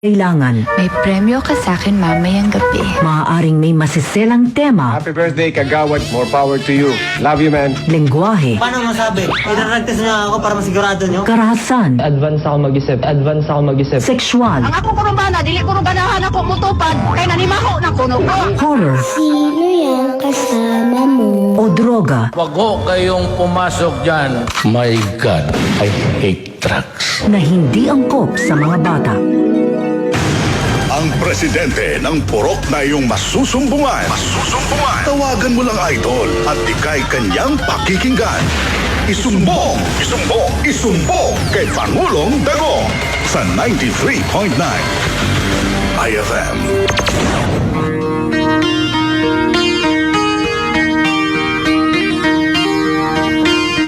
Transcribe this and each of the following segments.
Kailangan, May premyo ka sa akin mamayang gabi. maaaring may masiselang tema, Happy birthday, Kagawad. More power to you. Love you, man. lengguwahe, Paano masabi? Idaragtas niyo ako para masigurado niyo? karahasan, Advance ako mag-isip. sexual, Ang ako kuno bana, dili ko ganahan ako mutupad, kay nanimaho na kuno ko. horror, Sino yung kasama mo? o droga Wag ho kayong pumasok dyan. My God, I hate drugs. na hindi angkop sa mga bata. Ang presidente ng purok na iyong masusumbungan. Tawagan mo lang idol at ikay kanyang pakikinggan. Isumbong kay Pangulong Dagong sa 93.9 IFM.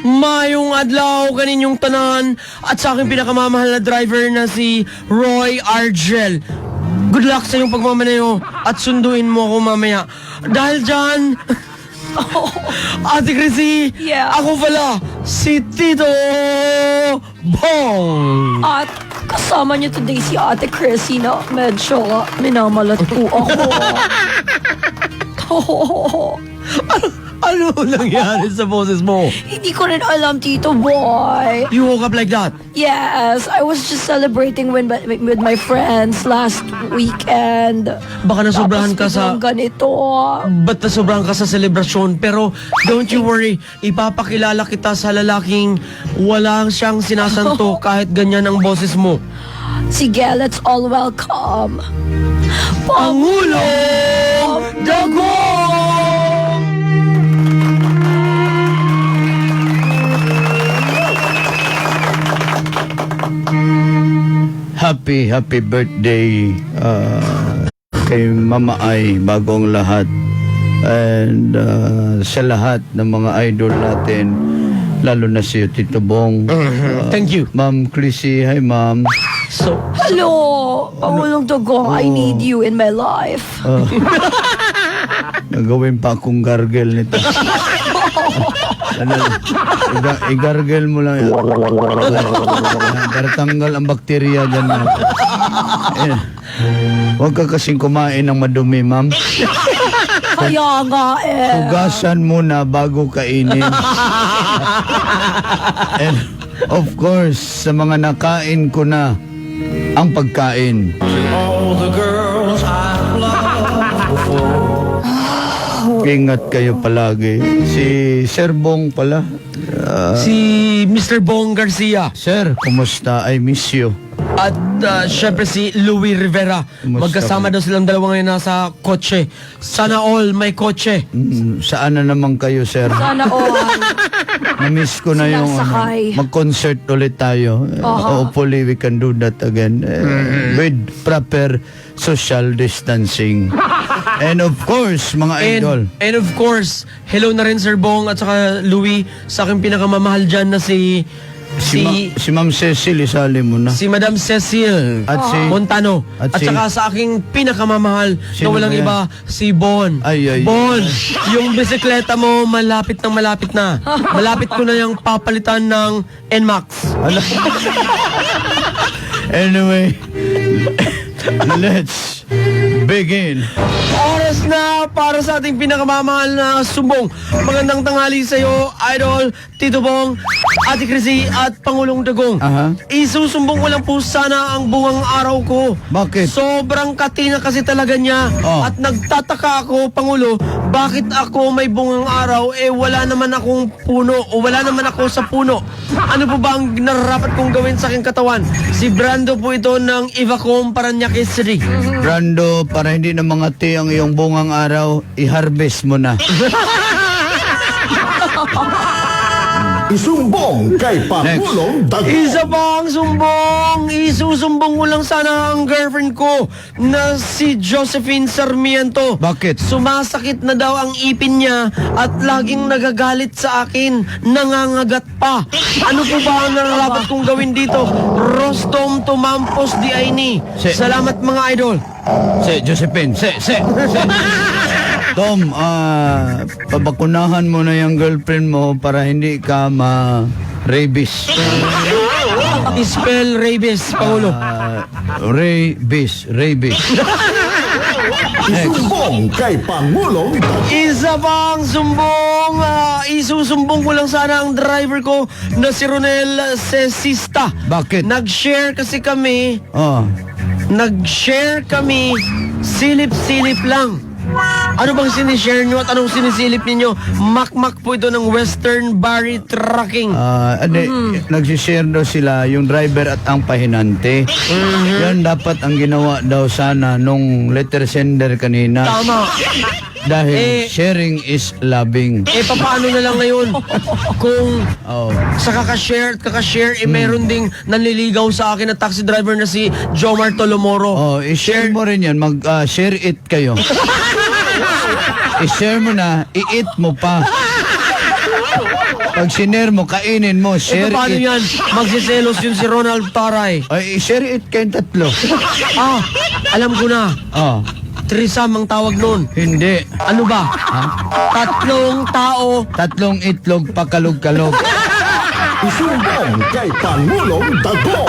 Mayong adlaw kaninyong tanan at sa aking pinakamamahal na driver na si Roy Argel. Good luck sa iyong pagmamaneho at sunduin mo ako mamaya. Dahil dyan, Ate Chrissy, ako pala, si Tito Bong. At kasama niyo today si Ate Chrissy na medyo minamalat po ako. Ano nangyari sa boses mo? Hindi ko rin alam, Tito Boy. You woke up like that? Yes, I was just celebrating with my friends last weekend. Baka nasobrahan ka Tapos sa... biglang ganito. Ba't nasobrahan ka sa selebrasyon? Pero don't you worry, ipapakilala kita sa lalaking walang siyang sinasanto kahit ganyan ang boses mo. Sige, let's all welcome Pangulong Dagong! Happy birthday kay Mama Ay bagong lahat and sa lahat ng mga idol natin lalo na si Tito Bong. Thank you. Ma'am Chrissy, hi ma'am. So, Hello, Pangulong Dagong, I need you in my life. Nagawin pa akong gargle nito. I-gargle mo lang yan. Para tanggal ang bakterya dyan. Huwag ka kasing kumain ng madumi, ma'am. Kaya nga Hugasan muna bago kainin. And of course, sa mga nakain ko na ang pagkain. Ingat kayo palagi. Si Sir Bong pala. si Mr. Bong Garcia Sir, kumusta? I miss you. at syempre si Louie Rivera. Kumusta Magkasama po? daw silang dalawa ngayon nasa kotse. Sana all may kotse. Saan na naman kayo, sir? Sana all. Na-miss ko na yung Sinasakay. mag-concert ulit tayo. Hopefully we can do that again with proper social distancing. And of course, mga idol. And of course, hello na rin Sir Bong at saka Louie sa aking pinakamamahal dyan na si Ma'am Cecil, isali mo na. si Madam Cecil At si Montano. At At si- saka sa aking pinakamamahal na Sino walang ba yan? iba, si Bon. Ay. Bon, yung bisikleta mo malapit na. Malapit ko na yung papalitan ng NMAX. Anyway, let's begin. Oras na para sa ating pinakamamahal na sumbong. Magandang tanghali sa iyo, Idol, Tito Bong, Ate Chrissy at Pangulong Dagong. Aha. Isusumbong ko lang po sana ang bungang araw ko. Bakit? Sobrang katina kasi talaga niya. Oh. At nagtataka ako, Pangulo, bakit ako may bungang araw wala naman akong puno o wala naman ako sa puno. Ano po ba ang nararapat kong gawin sa aking katawan? Si Brando po ito ng Ivacom Paranaque City. Brando, para hindi na mangati ang iyong bungang araw, i-harvest mo na. Isumbong kay Pangulong Dagong. Isa pa ang sumbong. Isusumbong ko lang sana ang girlfriend ko na si Josephine Sarmiento. Bakit? Sumasakit na daw ang ipin niya at laging nagagalit sa akin. Nangangagat pa. Ano po ba ang nararapat kong gawin dito? Rostom Tumampos di Aini. Salamat mga idol. Josephine, Tom, pabakunahan mo na yung girlfriend mo para hindi ka ma-rabies. Spell rabies, Pangulo. Rabies. Isumbong kay Pangulong Dagong. Isa pang sumbong, isusumbong ko lang sana ang driver ko na si Ronel Cesista. Bakit? Nag-share kasi kami, Oh. silip-silip lang. Ano bang sinishare nyo at anong sinisilip ninyo? Makmak po ito ng Western Barry Trucking. Nagsishare daw sila yung driver at ang pahinante. Yan dapat ang ginawa daw sana nung letter sender kanina. Tama. Dahil sharing is loving. Paano na lang ngayon kung Oh. sa kakashare at kakashare, meron ding nanliligaw sa akin na taxi driver na si Jomar Tolomoro. Oh, i-share mo rin yan. Share it kayo. I-share mo na, i-eat mo pa. Pag sinare mo, kainin mo, share Paano it. yan? Magsiselos yun si Ronald Taray. Ay, i-share it kayong tatlo. Alam ko na. Oh, Trisam ang tawag nun. hindi. Ano ba? Tatlong tao. Tatlong itlog, pakalog-kalog. Isumbong kay Pangulong Dagong.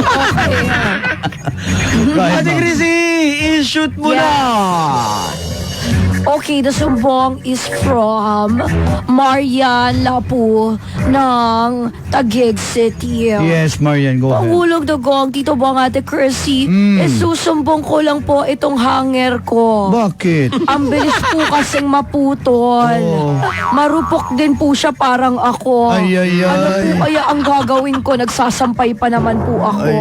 Ate Chrissy, i-shoot mo na. Okay, the sumbong is from Marian Lapu ng Taguig City. Yes, Marian, go ahead. Pangulong Dagong, Tito Bong, Ate Chrissy, susumbong ko lang po itong hanger ko. Bakit? Ang bilis po kasing maputol. Oh. Marupok din po siya parang ako. Ay, ay, Ano ay. po kaya ang gagawin ko? Nagsasampay pa naman po ako.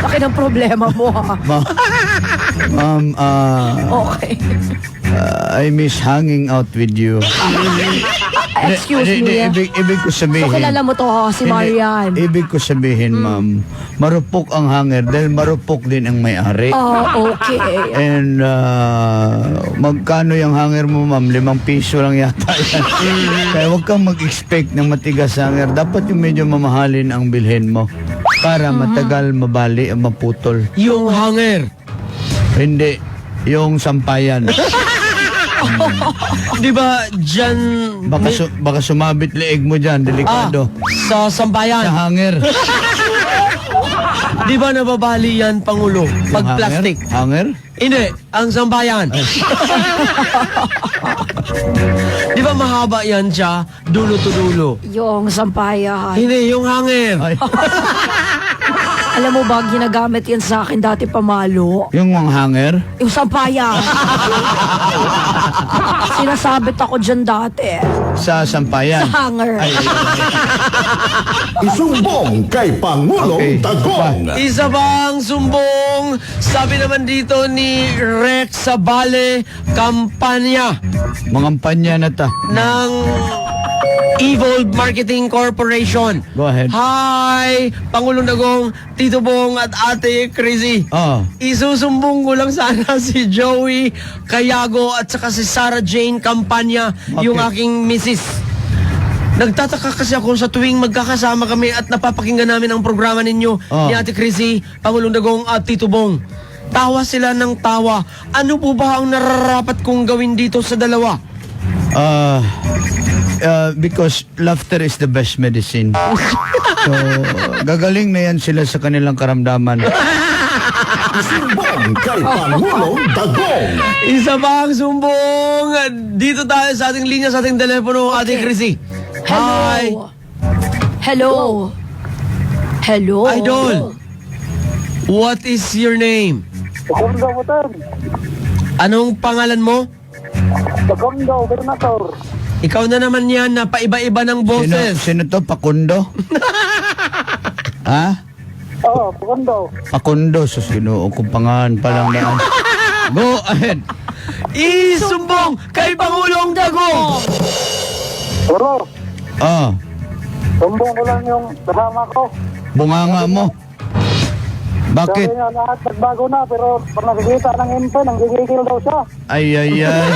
Bakit ang problema mo? Ma'am, Okay. I miss hanging out with you. Excuse me. Ibig ko sabihin. So kilala mo to, si Marian. Ibig ko sabihin, ma'am, marupok ang hanger dahil marupok din ang may-ari. Okay. And magkano yung hanger mo, ma'am? 5 piso lang yata yan. Kaya huwag kang mag-expect ng matigas hanger. Dapat yung medyo mamahalin ang bilhin mo para matagal, mabali, maputol. Yung hanger. Hindi, yung sampayan. Di ba dyan... Baka sumabit leeg mo dyan, delikado. Sa sambayan. Sa hanger. Di ba nababali yan, Pangulo? Pag Yung plastic. Hanger? Hindi, ang sambayan. Di ba mahaba yan siya, dulo to dulo? Yung sampayan. Hindi, yung hanger. Ay, Alam mo ba, ginagamit yan sa akin dati pamalo. yung hanger? Yung sampayan. Sinasabit ako dyan dati. Sa sampayan? Sa hanger. Isumbong kay Pangulong Dagong. Isa bang sumbong? Sabi naman dito ni Rex Sabale, kampanya Mga panya na ta. ng Evolve Marketing Corporation. Go ahead. Hi, Pangulong Dagong, Tito Bong at Ate Chrissy. Oh. Isusumbong ko lang sana si Joey Cayago at saka si Sarah Jane Campanya, yung aking misis. Nagtataka kasi ako sa tuwing magkakasama kami at napapakinggan namin ang programa ninyo ni Ate Chrissy, Pangulong Dagong at Tito Bong. Tawa sila ng tawa. Ano po ba ang nararapat kong gawin dito sa dalawa? Because laughter is the best medicine. So, gagaling na yan sila sa kanilang karamdaman. Isumbong kay Pangulong Dagong. Isa pa ang sumbong. Dito tayo sa ating linya, sa ating telepono, Ate Chrissy. Hi. Hello. Hello. Idol. What is your name? Anong pangalan mo? Pakundo, Bernator. Ikaw na naman yan na paiba-iba ng boses. Sino to? Pakundo? Ha? Oo, Pakundo. Pakundo. So, sino kung pangalan pa lang yan. Go ahead. Isumbong kay Pangulong Dagong. Puro, sumbong ko lang yung kasama ko. Bunganga mo. Bakit? Sabi niya lahat nagbago na, pero pag nakikita ng MP, nanggigigil daw siya. Ay, ay, ay.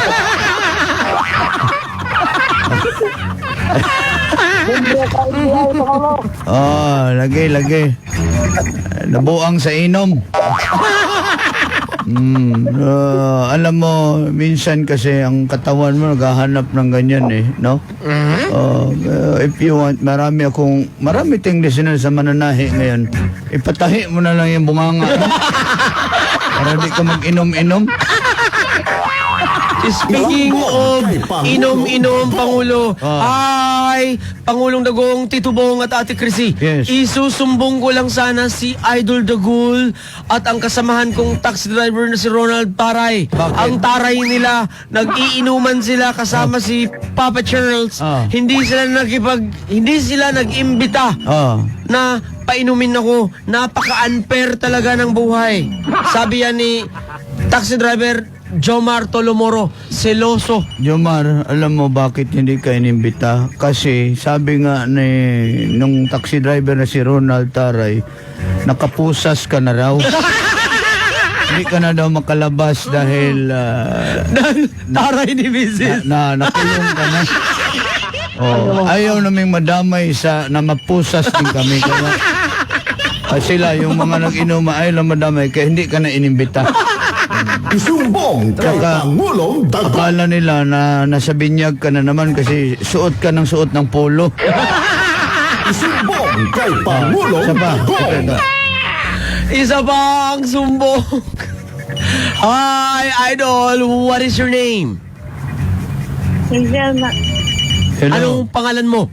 Lagi. Nabuang sa inom. Alam mo, minsan kasi ang katawan mo naghahanap ng ganyan no? If you want, marami ting listener sa mananahi ngayon. Ipatahi mo na lang yung bunganga mo. Para di ka mag-inom-inom. Speaking of inom-inom, Pangulo, ay, Pangulong Dagong, Tito Bong at Ate Chrissy, Yes. isusumbong ko lang sana si Idol Dagul at ang kasamahan kong taxi driver na si Ronald Taray. Bakit? Ang taray nila, nag-iinuman sila kasama si Papa Charles. Hindi sila nag-imbita na painumin ako. Napaka-unfair talaga ng buhay. Sabi yan ni taxi driver Jomar Tolomoro, seloso. Jomar, alam mo bakit hindi ka inimbita? Kasi sabi nga nung taxi driver na si Ronald Taray, nakapusas ka na raw. Hindi ka na daw makalabas dahil Taray ni Mrs. nakulong ka na. Ayaw naming madamay na mapusas din kami. Kaya sila, yung mga nag-inuma, ayaw lang madamay, kaya hindi ka na inimbita. Isumbong kay Pangulong Dagong. Akala nila na nasa binyag ka na naman kasi suot ng polo. Isumbong kay Pangulong Dagong. Isa pa ang sumbong. Hi, Idol. What is your name? Hazel na. Hello. Anong pangalan mo?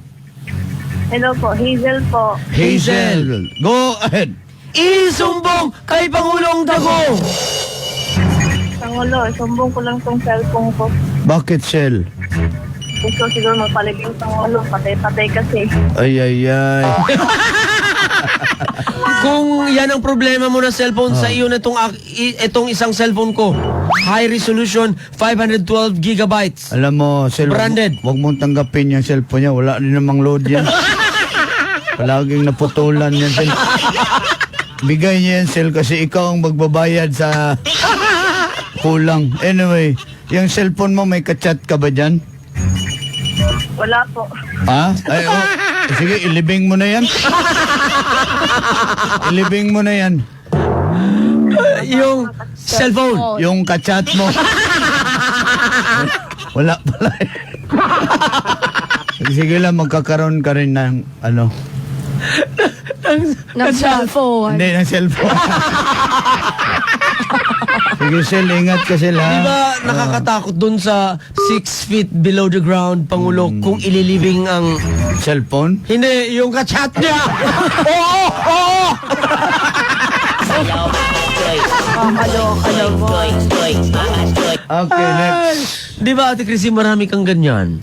Hello po, Hazel po. Hazel. Go ahead. Isumbong kay Pangulong Dagong. Pangulo, sumbong ko lang tong cellphone ko. Bakit, Shell? Gusto siguro magpalibing Pangulo, patay-patay kasi. Ay. Kung yan ang problema mo na cellphone sa iyo na itong isang cellphone ko. High resolution, 512 gigabytes. Alam mo, Shell, Branded. Huwag mong tanggapin yung cellphone niya. Wala din namang load yan. Palaging naputulan yan, Shell. Bigay niya yan, Shell, kasi ikaw ang magbabayad sa kulang. Anyway, yung cellphone mo, may kachat ka ba dyan? Wala po. Ha? Ay, sige, ilibing mo na yan. Ilibing mo na yan. Yung cellphone. Yung kachat mo. Wala pala. Sige lang, magkakaroon ka rin ng Ng cellphone. Hindi, ng cellphone. Sige, Sel, ingat ka sila. Di ba nakakatakot dun sa 6 feet below the ground, Pangulo, kung ililibing ang... Cellphone? Hindi, yung kachat niya! Oo! Okay, next. Di ba, Ate Chrissy, marami kang ganyan?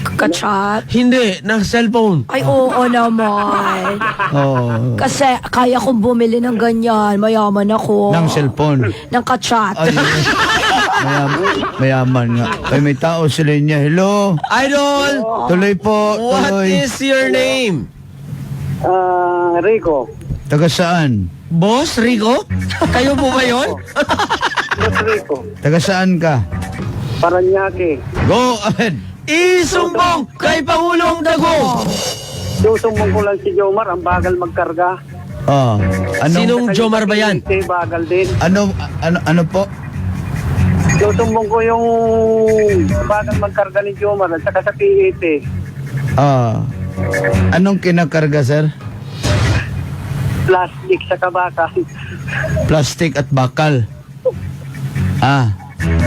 Kachat. Hindi, na cellphone. Ay, oo naman. Oh, Kasi kaya kong bumili ng ganyan. Mayaman ako. ng cellphone. Ng kachat. Ay, mayaman nga. Ay, may tao sa linya. Hello? Idol! Tuloy po, What tuloy. is your name? Rico. Taga saan? Boss Rico? Kayo po ba yun? Rico. Taga saan ka? Paranaque. Go ahead. Isumbong kay Pangulong Dagong! Susumbong ko lang si Jomar, ang bagal magkarga. Sinong Jomar ba yan? Kay bagal din. Ano po? Susumbong ko yung bagal magkarga ni Jomar at saka sa PET. Anong kinakarga, sir? Plastic sa kabakan. Plastic at bakal.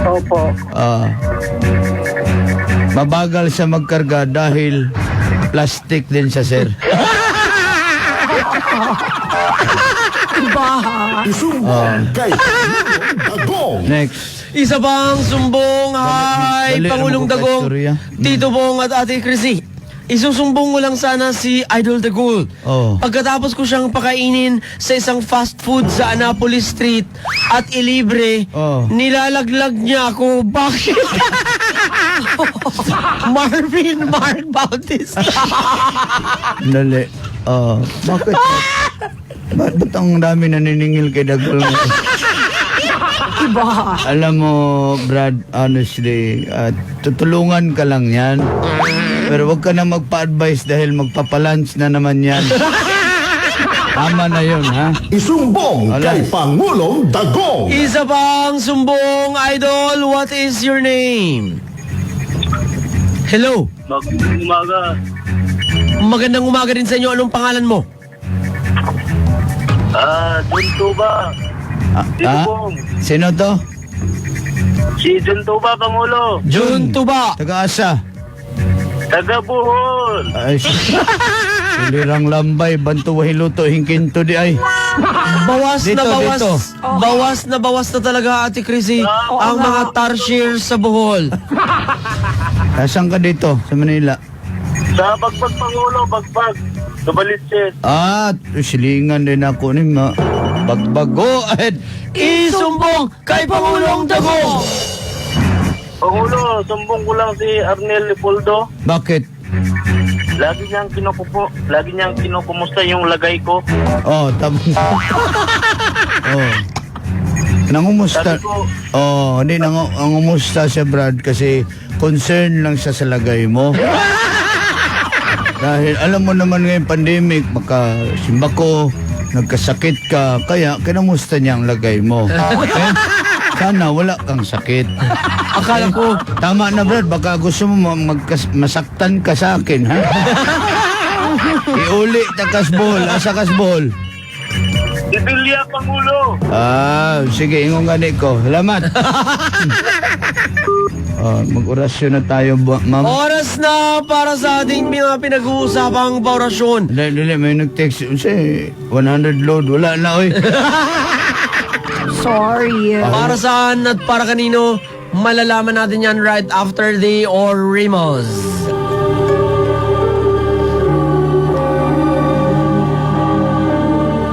Opo. Mabagal siya magkarga dahil plastic din siya, sir. Isumbong kay Pangulong Dagong. Next. Isa pang sumbong. Hi, Dali, Pangulong ano po, Dagong, istorya? Tito Bong at Ate Chrissy. Isusumbong ko lang sana si Idol Dagul. Pagkatapos ko siyang pakainin sa isang fast food sa Annapolis Street at ilibre, nilalaglag niya ako. Bakit? Marvin Mark Bautista. Dali. Bakit? Ba't ang dami naniningil kay Dagul? Iba. Alam mo, Brad, honestly, tutulungan ka lang yan. Pero wag ka na magpa-advise dahil magpapalunch na naman yan. Tama na yun, ha? Isumbong kay Pangulong Dagong. Isa pang sumbong, idol. What is your name? Hello. Magandang umaga. Magandang umaga rin sa inyo. Anong pangalan mo? John Tuba. Sino to? Si John Tuba, Pangulo. Jun Tuba. Taga-asa? Taga Bohol. Ay, Lirang lambay, bantu wahiluto, hingkinto di ay. Bawas Dito, na bawas. dito. Bawas na talaga, Ate Chrissy. Ang mga tarsier sa Bohol. Saan ka dito? Sa Manila? Sa Bagbag, Pangulo, Bagbag. Sa Balitses. Silingan din ako ni ma. Bagbago at Isumbong kay Pangulong Dagong. Pangulo, sumbong ko lang si Arnel Leopoldo. bakit? Lagi niyang kinukumusta yung lagay ko. Oh, tama. Oh. Nangumusta. Sabi ko, Hindi nangumusta siya, Brad, kasi concern lang siya sa lagay mo. Dahil alam mo naman ngayon pandemic, makasimba ko, nagkasakit ka, kaya kinamusta niya ang lagay mo. Okay? Sana wala kang sakit. Akala ko, Tama na, Brad, baka gusto mo masaktan ka sa akin, ha? Iuli ta kasbol, asa kasbol. Ibilya, Pangulo. Sige, ingon gani ko. Salamat. Mag-orasyon na tayo, ma'am. oras na para sa ating mga pinag-uusapang paurasyon. Dili, may nag-text. 100 load. Wala na, oy. Sorry. Para saan at para kanino, malalaman natin yan right after the Orimos.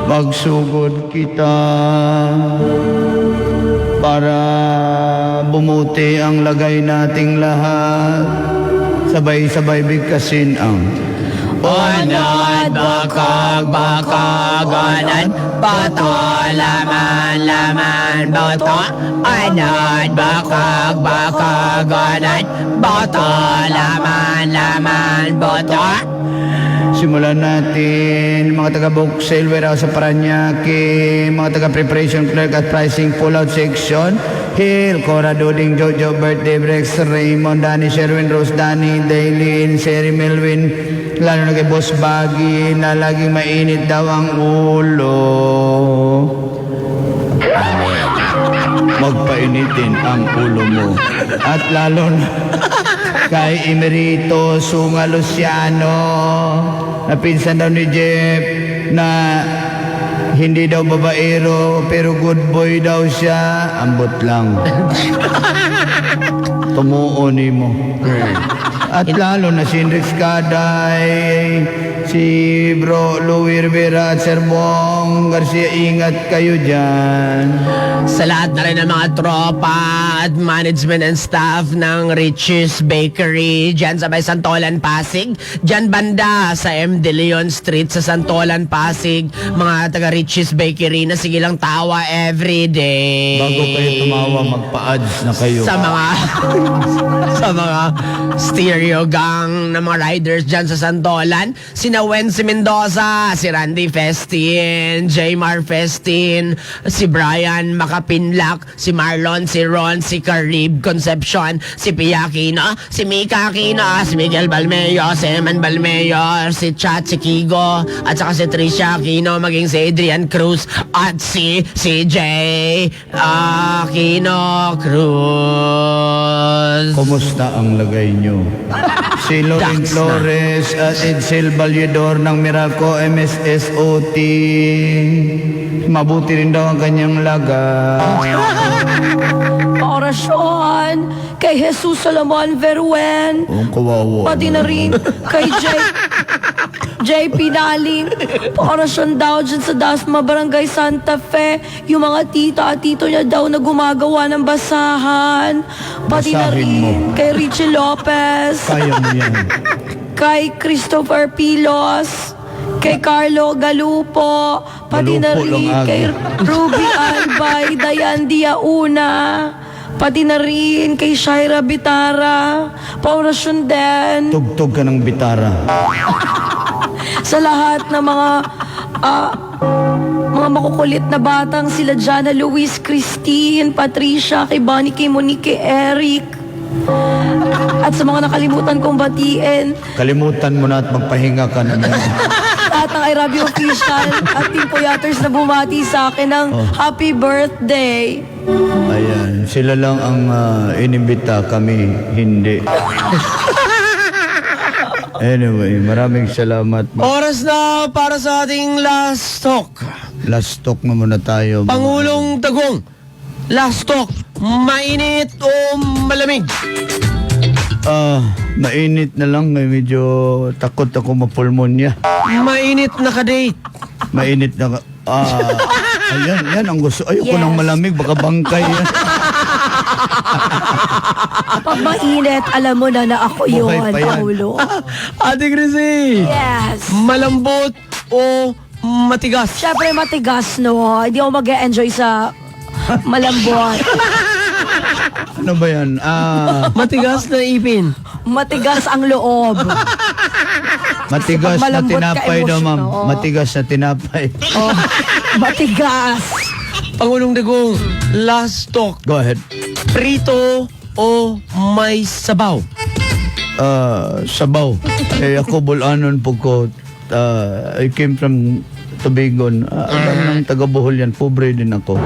Magsugod kita para bumuti ang lagay nating lahat. Sabay-sabay bigkasin ang Anad, bakag-bakaganad, bato, laman, bato. Anad, bakag-bakaganad, bato, laman, bato. Simulan natin mga taga-book sale warehouse sa Paranaque, mga taga-preparation clerk at pricing pull-out section. Hill, Cora, Duding, Jojo, Birthday, Brex, Raymond, Danny, Sherwin, Rose, Danny, Daylin, Sherry, Melvin, lalo na kay Boss Baggy na laging mainit daw ang ulo. Magpainitin ang ulo mo. At lalo na kay Emerito Sunga Luciano, na pinsan daw ni Jeff, na hindi daw babaero pero good boy daw siya. Ambot lang. Tumuo ni mo. At lalo na si Hendrix Kaday, si Bro Louis Rivera at Sir Bong Garcia, ingat kayo dyan. Sa lahat na rin ng mga tropa at management and staff ng Richie's Bakery dyan sa may Santolan, Pasig. Dyan banda sa M. De Leon Street sa Santolan, Pasig. Mga taga Richie's Bakery na sige lang tawa everyday. Bago kayo tumawa, magpa-ads na kayo. Sa mga sa mga stereo gang na mga riders dyan sa Santolan, sina Wency Mendoza, si Randy Festin, Jaymar Festin, si Brian Macapinlac, si Marlon, si Ron, si Carib Concepcion, si Pia Aquino, si Mika Aquino, si Miguel Balmeo, si Eman Balmeo, si Chat, si Kigo, at saka si Tricia Aquino, maging si Adrian Cruz, at si CJ Aquino Cruz. Kumusta ang lagay nyo? Si Loren Flores at Edsel Valedor ng Miraco MSSOT. Mabuti rin daw ang kanyang lagay. Orasyon kay Jesus Solomon Veruen. Ang kawawa. Pati na rin kay JP Daling. Orasyon daw dyan sa Dasma, Barangay Santa Fe. Yung mga tita at tito niya daw na gumagawa ng basahan. Pati na Basahin rin mo. kay Richie Lopez. Kaya mo yan. Kay Christopher Pilos. Kay Carlo Galupo. Pati na Galupo lang rin aga. kay Ruby Albay, Dayan Diauna. Pati na rin kay Shaira Bitara. Paorasyon din. Tugtog ka ng bitara. Sa lahat ng mga makukulit na batang sila Jana Luis, Christine, Patricia, kay Bonnie, kay Monique, kay Eric. At sa mga nakalimutan kong batiin, Kalimutan mo na at magpahinga ka na. lahat ng iRabi Official at Team Puyaters na bumati sa akin ng happy birthday. Ayan, sila lang ang inimbita, kami hindi. Anyway, maraming salamat. Oras na para sa ating last talk. Last talk na muna tayo. Pangulong Dagong, last talk. Mainit o malamig? Mainit na lang. Medyo takot ako mapulmonya. Mainit na ka-date. Mainit na ayan, yan ang gusto. Ayoko ng malamig, baka bangkay yan. Pag mainit, alam mo na ako Buhay yun, pa yan. Paulo. Ate Chrissy, Yes. malambot o matigas? Siyempre matigas, no? Hindi ako mag-enjoy sa malambot. Ano ba yan? Matigas na ipin. Matigas ang loob. Matigas na Malambot ka tinapay daw, ma'am. emotion, oo. Matigas na tinapay. Oh, matigas. Pangulong Dagong, last talk. Go ahead. Prito o may sabaw? Sabaw. Ako bulanon po ko. I came from Tubigon. Alam ng taga Bohol yan. Pobre din ako.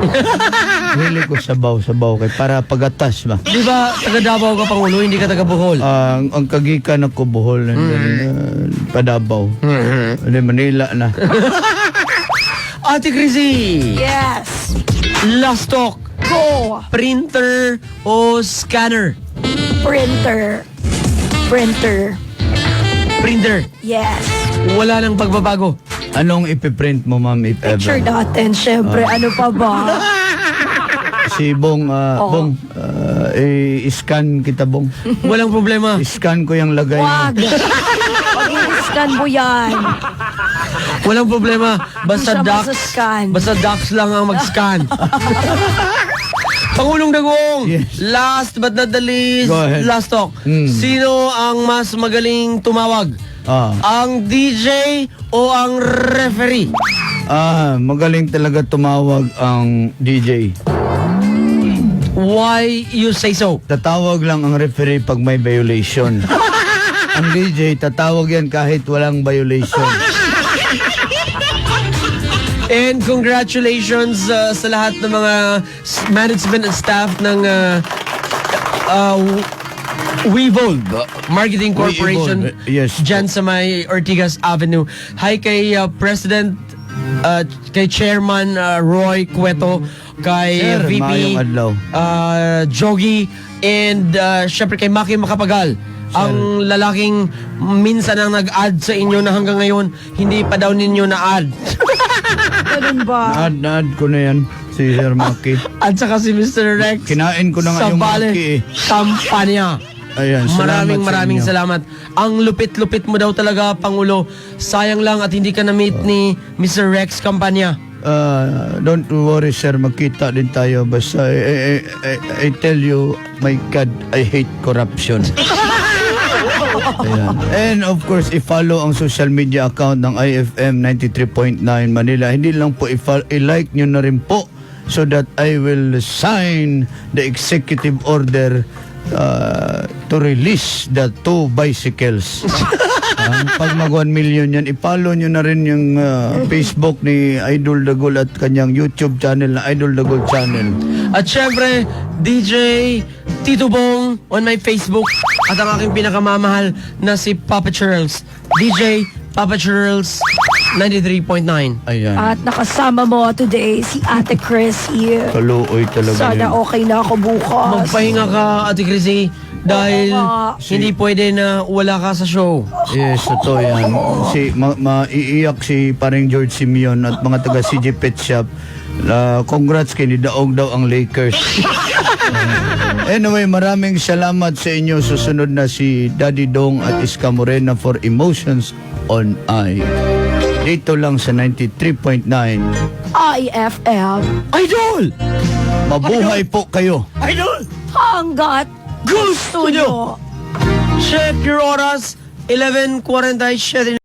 Hili ko sabaw kay para pagatas ba. Di ba taga Davao ka, Pangulo, hindi ka taga Bohol? Ang kagikan ako Bohol and then Padabaw. Hindi, Manila na. Ate Chrissy, Yes. last talk. Go. Printer o scanner? Printer. Printer. Printer. Yes. Wala nang pagbabago. Anong ipiprint mo, ma'am, if Picture ever? natin, syempre. Ano pa ba? Si Bong, Bong, i-scan kita, Bong. Walang problema. I-scan ko yung lagay mo. Wag. Pag-i-scan mo yan. Walang problema. Basta Hindi siya docs. masascan. Basta docs lang ang mag-scan. Pangulong Dagong, Yes. last but not the least, Go ahead. last talk. Sino ang mas magaling tumawag? Ang DJ o ang referee? Magaling talaga tumawag ang DJ. Why you say so? Tatawag lang ang referee pag may violation. Ang DJ, tatawag yan kahit walang violation. And congratulations sa lahat ng mga management and staff ng Weevolve Marketing Corporation. Weevolve, yes. Dyan sa may Ortigas Avenue. Hi kay President, kay Chairman Roy Cueto, kay Sir, VP maayong adlaw. Jogi, and syempre kay Maki Makapagal. Ang lalaking minsan ang nag-add sa inyo na hanggang ngayon hindi pa daw ninyo na-add. Ganun ba? Naad ko na yan, si Sir Maki. At saka si Mr. Rex. Kinain ko na nga yung Sabale Maki eh. Kampanya. Ayan, salamat Maraming sa inyo. salamat. Ang lupit-lupit mo daw talaga, Pangulo. Sayang lang at hindi ka na-meet ni Mr. Rex Campanya. Don't worry, sir. Magkita din tayo. Basta, I tell you, my God, I hate corruption. Ayan. And of course, i-follow ang social media account ng IFM 93.9 Manila. Hindi lang po i-like nyo na rin po so that I will sign the executive order to release the 2 bicycles. Pag mag 1 million yan, i-follow nyo na rin yung Facebook ni Idol Dagol at kanyang YouTube channel na Idol Dagol Channel. At syempre, DJ Tito Bong on my Facebook. At ang aking pinakamamahal na si Papa Charles. DJ Papa Charles 93.9. Ayan. At nakasama mo today si Ate Chrissy. Kaluoy talaga Sana yun. okay na ako bukas. Magpahinga ka, Ate Chrissy, dahil Oo nga. hindi pwede na wala ka sa show. Yes, totoo yan. Maiiyak si paring George Simeon at mga taga CJ Pet Shop. Congrats kay ni Daog daw ang Lakers. Anyway, maraming salamat sa inyo. Susunod na si Daddy Dong at Iska Morena for Emotions on I. Dito lang sa 93.9. IFM. Idol! Mabuhay po kayo. Idol! hanggat gusto nyo. Check your oras, 11:47.